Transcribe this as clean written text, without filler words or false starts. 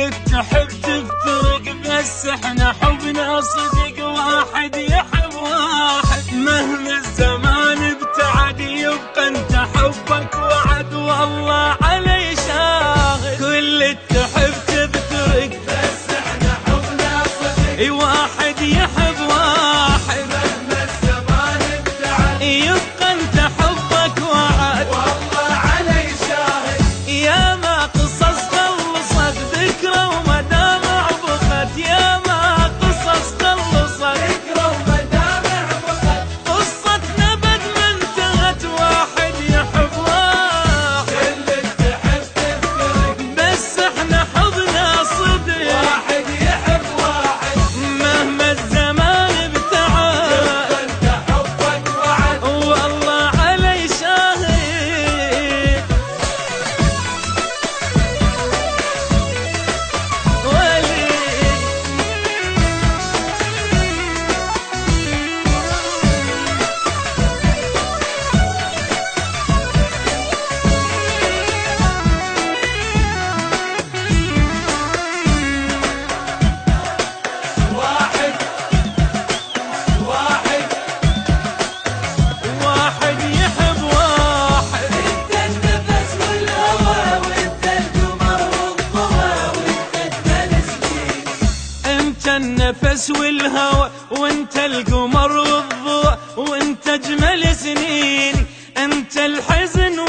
اللي تحب تفترق، بس احنا حبنا صدق، واحد يحب واحد مهما الزمان ابتعد، يبقى انت حبك وعد والله علي شاهد. كل اللي تحب تفترق، بس احنا حبنا صدق، واحد يحب واحد مهما الزمان ابتعد، يبقى انت حبك وعد والله علي شاهد. يا ما قصص خلصت ذكرى ومدامع بقت، يا ما قصص خلصت ذكرى ومدامع بقت، قصتنا بد ما انتهت، واحد يحب واحد. اللي تحب تفترق، بس احنا حبنا صدق، واحد يحب واحد مهما الزمان ابتعد، يبقى انت حبك وعد، والله علي شاهد. ولي واحد واحد واحد يحب واحد. انت النفس والهوى، وانت القمر والضوى، وانت اجمل سنين. انت النفس والهوى، وانت القمر والضوء، وانت اجمل سنين. انت الحزن